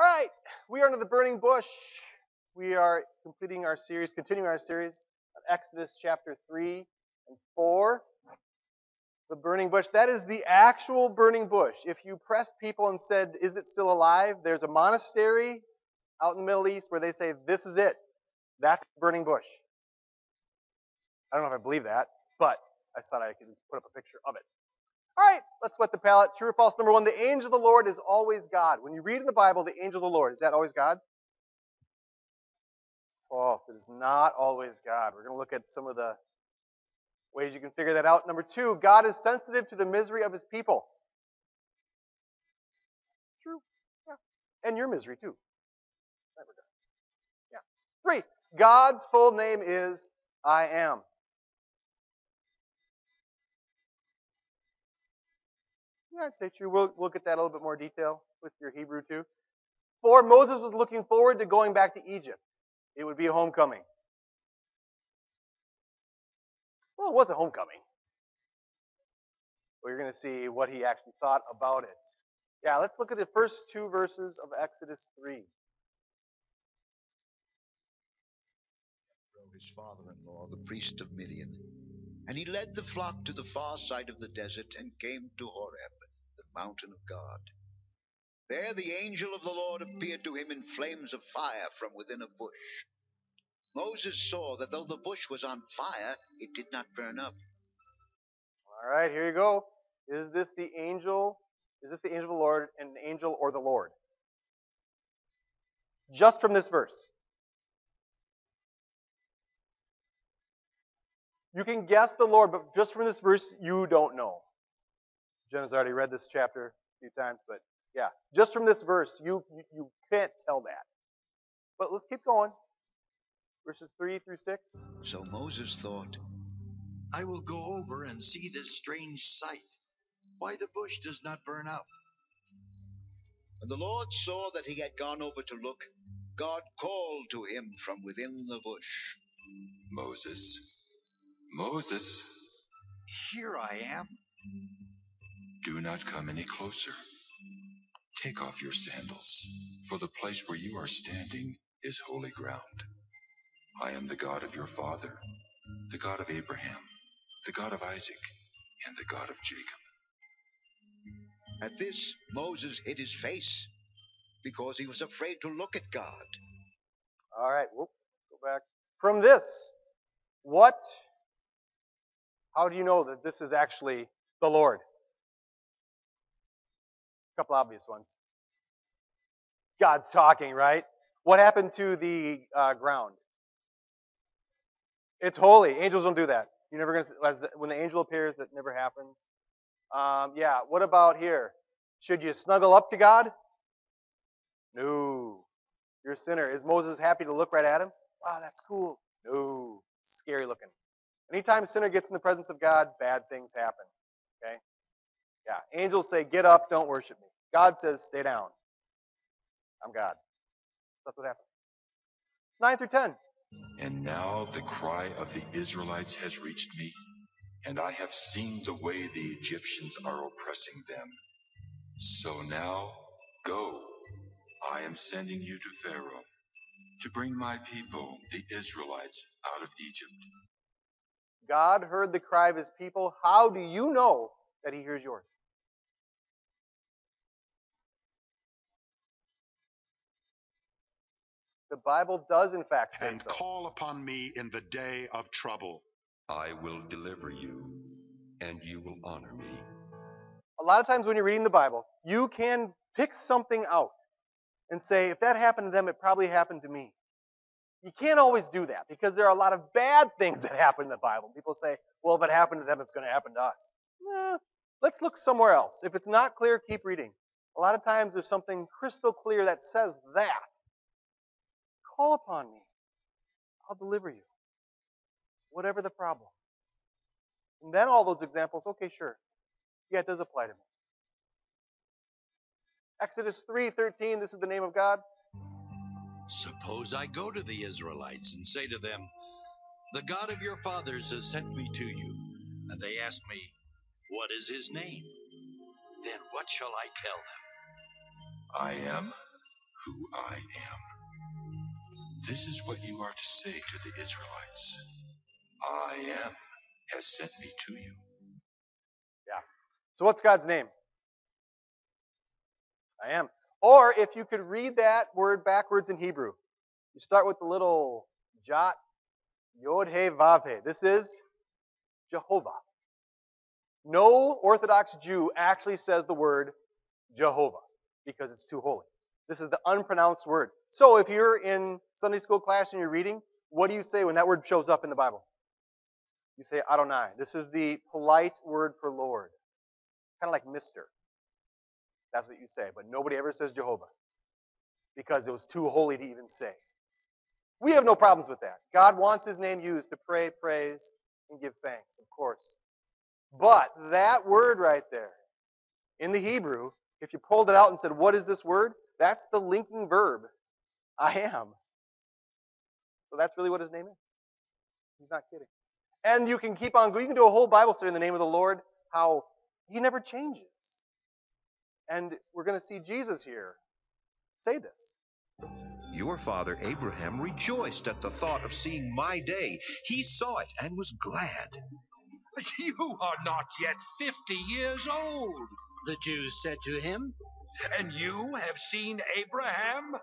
All right, we are under the burning bush. We are continuing our series on Exodus chapter 3 and 4. The burning bush, that is the actual burning bush. If you pressed people and said, is it still alive? There's a monastery out in the Middle East where they say, this is it. That's the burning bush. I don't know if I believe that, but I thought I could just put up a picture of it. All right, let's whet the palate. True or false? Number one, the angel of the Lord is always God. When you read in the Bible, the angel of the Lord, is that always God? False. It is not always God. We're going to look at some of the ways you can figure that out. Number two, God is sensitive to the misery of his people. True. Yeah. And your misery too. Yeah. Three, God's full name is I am. Yeah, I'd say true. We'll look at that a little bit more detail with your Hebrew too. Four, Moses was looking forward to going back to Egypt. It would be a homecoming. Well, it was a homecoming. We're going to see what he actually thought about it. Yeah, let's look at the first two verses of Exodus 3. His father-in-law, the priest of Midian, and he led the flock to the far side of the desert and came to Horeb, the mountain of God. There the angel of the Lord appeared to him in flames of fire from within a bush. Moses saw that though the bush was on fire, it did not burn up. All right, here you go. Is this the angel? Is this the angel of the Lord, an angel or the Lord? Just from this verse. You can guess the Lord, but just from this verse, you don't know. Jenna's already read this chapter a few times, but yeah, just from this verse, you can't tell that. But let's keep going. Verses 3 through 6. So Moses thought, I will go over and see this strange sight, why the bush does not burn up. when the Lord saw that he had gone over to look, God called to him from within the bush. Moses, Moses, Here I am. do not come any closer. Take off your sandals, for the place where you are standing is holy ground. I am the God of your father, the God of Abraham, the God of Isaac, and the God of Jacob. At this, Moses hid his face, because he was afraid to look at God. All right, go back. From this, how do you know that this is actually the Lord? A couple obvious ones. God's talking, right? What happened to the ground? It's holy. Angels don't do that. You're never going to, when the angel appears, that never happens. Yeah, what about here? Should you snuggle up to God? No. You're a sinner. Is Moses happy to look right at him? Wow, that's cool. No. It's scary looking. Anytime a sinner gets in the presence of God, bad things happen. Okay? Yeah. Angels say, get up, don't worship me. God says, stay down. I'm God. That's what happens. 9 through 10. And now the cry of the Israelites has reached me, and I have seen the way the Egyptians are oppressing them. So now, go. I am sending you to Pharaoh to bring my people, the Israelites, out of Egypt. God heard the cry of his people. How do you know that he hears yours? The Bible does, in fact, say And so. call upon me in the day of trouble. I will deliver you, and you will honor me. A lot of times when you're reading the Bible, you can pick something out and say, if that happened to them, it probably happened to me. You can't always do that because there are a lot of bad things that happen in the Bible. People say, well, if it happened to them, it's going to happen to us. Let's look somewhere else. If it's not clear, keep reading. A lot of times there's something crystal clear that says that. Call upon me. I'll deliver you. Whatever the problem. And then all those examples, okay, sure. Yeah, it does apply to me. Exodus 3:13, this is the name of God. Suppose I go to the Israelites and say to them, the God of your fathers has sent me to you. And they ask me, what is his name? Then what shall I tell them? I am who I am. This is what you are to say to the Israelites. I am has sent me to you. Yeah. So what's God's name? I am. Or if you could read that word backwards in Hebrew, you start with the little jot, yod he vav he. This is Jehovah. No Orthodox Jew actually says the word Jehovah because it's too holy. This is the unpronounced word. So if you're in Sunday school class and you're reading, what do you say when that word shows up in the Bible? You say Adonai. This is the polite word for Lord. Kind of like Mister. That's what you say. But nobody ever says Jehovah because it was too holy to even say. We have no problems with that. God wants his name used to pray, praise, and give thanks, of course. But that word right there, in the Hebrew, if you pulled it out and said, what is this word? That's the linking verb, I am. So that's really what his name is. He's not kidding. And you can keep on going. You can do a whole Bible study in the name of the Lord, how he never changes. And we're going to see Jesus here say this. Your father Abraham rejoiced at the thought of seeing my day. He saw it and was glad. You are not yet 50 years old, the Jews said to him. And you have seen Abraham?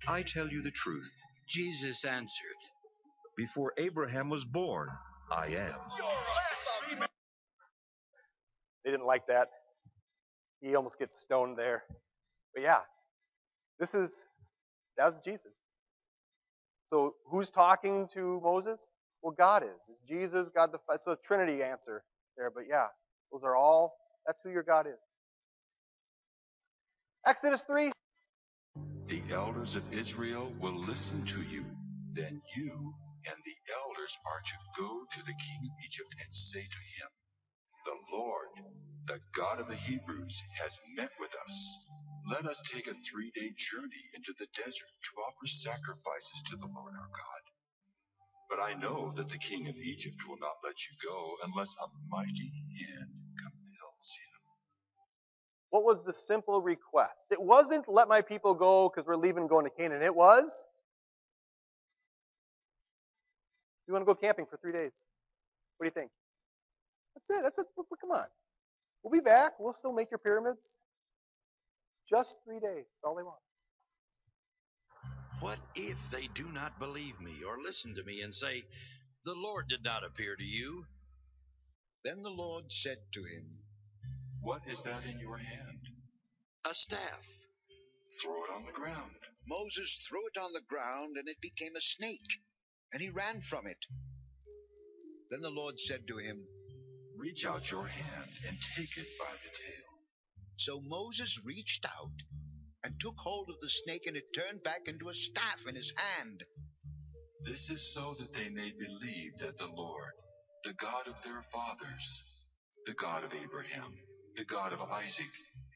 I tell you the truth. Jesus answered, Before Abraham was born, I am. You're a son. They didn't like that. He almost gets stoned there. But yeah, that was Jesus. So who's talking to Moses? Well, God is. It's Jesus, God the Father. It's a Trinity answer there. But yeah, that's who your God is. Exodus 3. The elders of Israel will listen to you. Then you and the elders are to go to the king of Egypt and say to him, the Lord, the God of the Hebrews, has met with us. Let us take a 3-day journey into the desert to offer sacrifices to the Lord our God. But I know that the king of Egypt will not let you go unless a mighty hand compels him. What was the simple request? It wasn't let my people go because we're leaving going to Canaan. It was, we want to go camping for 3 days. What do you think? That's it. Come on. We'll be back. We'll still make your pyramids. Just 3 days. That's all they want. What if they do not believe me or listen to me and say, the Lord did not appear to you? Then the Lord said to him, What is that in your hand? A staff. Throw it on the ground. Moses threw it on the ground, and it became a snake, and he ran from it. Then the Lord said to him, Reach out your hand and take it by the tail. So Moses reached out and took hold of the snake, and it turned back into a staff in his hand. This is so that they may believe that the Lord, the God of their fathers, the God of Abraham, the God of Isaac,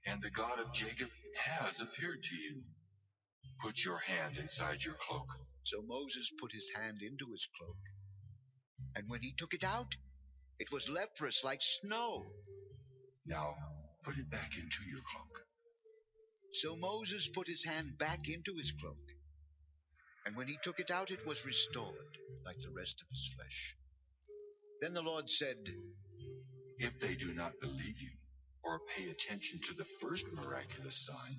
and the God of Jacob has appeared to you. Put your hand inside your cloak. So Moses put his hand into his cloak, and when he took it out, it was leprous like snow. Now put it back into your cloak. So Moses put his hand back into his cloak, and when he took it out, it was restored like the rest of his flesh. Then the Lord said, If they do not believe you or pay attention to the first miraculous sign,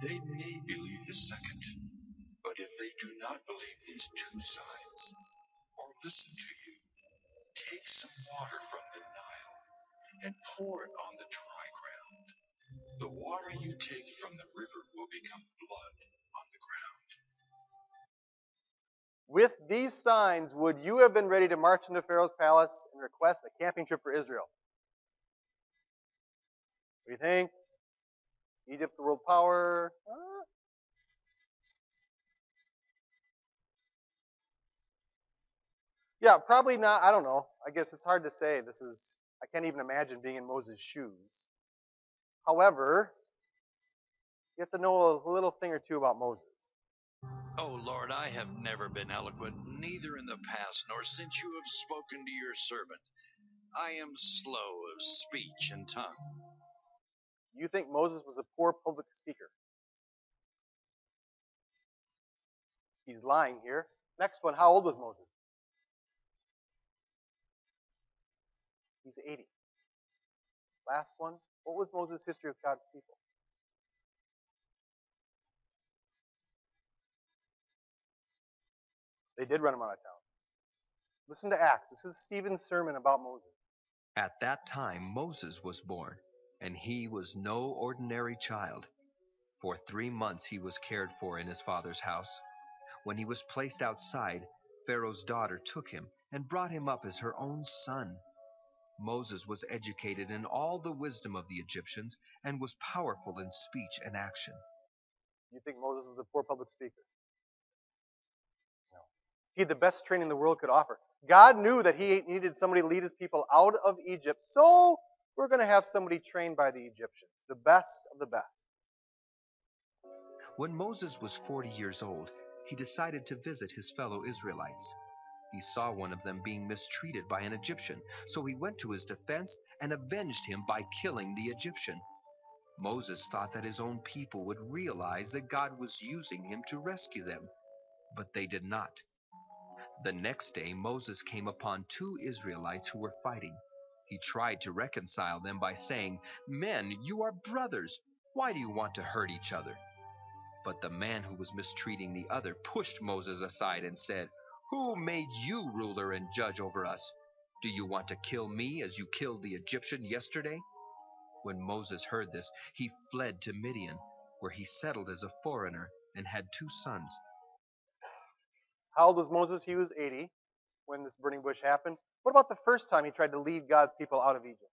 they may believe the second. But if they do not believe these 2 signs or listen to you, take some water from the Nile and pour it on the dry ground. The water you take from the river will become blood on the ground. With these signs, would you have been ready to march into Pharaoh's palace and request a camping trip for Israel? What do you think? Egypt's the world power. Yeah, probably not. I don't know. I guess it's hard to say. I can't even imagine being in Moses' shoes. However, you have to know a little thing or two about Moses. Oh, Lord, I have never been eloquent, neither in the past nor since you have spoken to your servant. I am slow of speech and tongue. You think Moses was a poor public speaker? He's lying here. Next one, how old was Moses? He's 80. Last one, what was Moses' history with God's people? They did run him out of town. Listen to Acts. This is Stephen's sermon about Moses. At that time Moses was born, and he was no ordinary child. For 3 months he was cared for in his father's house. When he was placed outside, Pharaoh's daughter took him and brought him up as her own son. Moses was educated in all the wisdom of the Egyptians and was powerful in speech and action. You think Moses was a poor public speaker? No. He had the best training the world could offer. God knew that he needed somebody to lead his people out of Egypt, so we're going to have somebody trained by the Egyptians, the best of the best. When Moses was 40 years old, he decided to visit his fellow Israelites. He saw one of them being mistreated by an Egyptian, so he went to his defense and avenged him by killing the Egyptian. Moses thought that his own people would realize that God was using him to rescue them, but they did not. The next day, Moses came upon 2 Israelites who were fighting. He tried to reconcile them by saying, "Men, you are brothers. Why do you want to hurt each other?" But the man who was mistreating the other pushed Moses aside and said, "Who made you ruler and judge over us? Do you want to kill me as you killed the Egyptian yesterday?" When Moses heard this, he fled to Midian, where he settled as a foreigner and had 2 sons. How old was Moses? He was 80 when this burning bush happened. What about the first time he tried to lead God's people out of Egypt?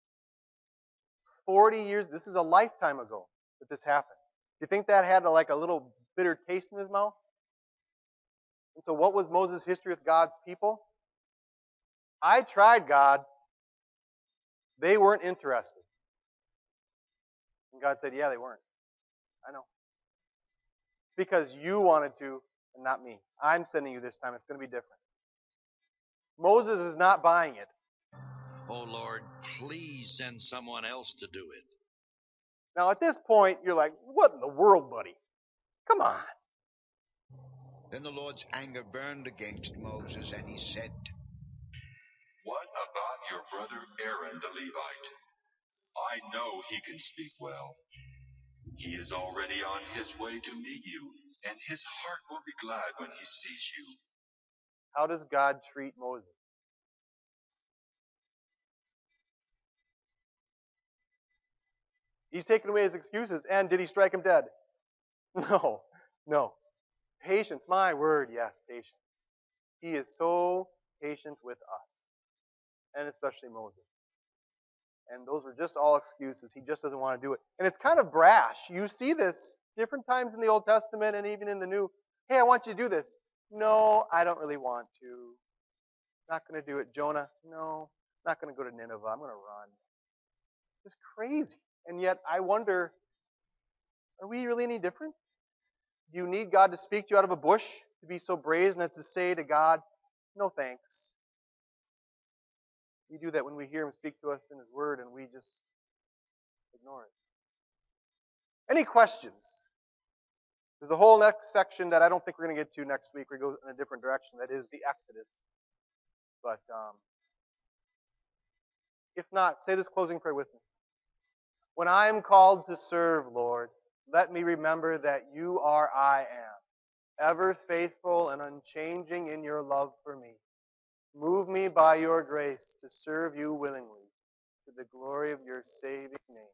40 years. This is a lifetime ago that this happened. Do you think that had like a little bitter taste in his mouth? And so what was Moses' history with God's people? I tried, God. They weren't interested. And God said, yeah, they weren't. I know. It's because you wanted to and not me. I'm sending you this time. It's going to be different. Moses is not buying it. Oh, Lord, please send someone else to do it. Now, at this point, you're like, what in the world, buddy? Come on. Then the Lord's anger burned against Moses, and he said, What about your brother Aaron the Levite? I know he can speak well. He is already on his way to meet you, and his heart will be glad when he sees you. How does God treat Moses? He's taken away his excuses, and did he strike him dead? No, no. Patience, my word, yes, patience. He is so patient with us, and especially Moses. And those were just all excuses. He just doesn't want to do it. And it's kind of brash. You see this different times in the Old Testament and even in the New. Hey, I want you to do this. No, I don't really want to. Not going to do it. Jonah, no, not going to go to Nineveh. I'm going to run. It's crazy. And yet I wonder, are we really any different? Do you need God to speak to you out of a bush to be so brazen as to say to God, no thanks? We do that when we hear him speak to us in his word and we just ignore it. Any questions? There's a whole next section that I don't think we're going to get to next week. We go in a different direction. That is the Exodus. But if not, say this closing prayer with me. When I am called to serve, Lord, let me remember that you are I am, ever faithful and unchanging in your love for me. Move me by your grace to serve you willingly, to the glory of your saving name.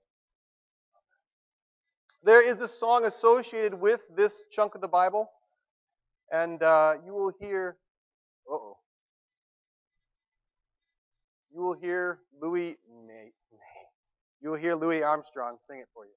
There is a song associated with this chunk of the Bible, and you will hear, you will hear Louis Armstrong sing it for you.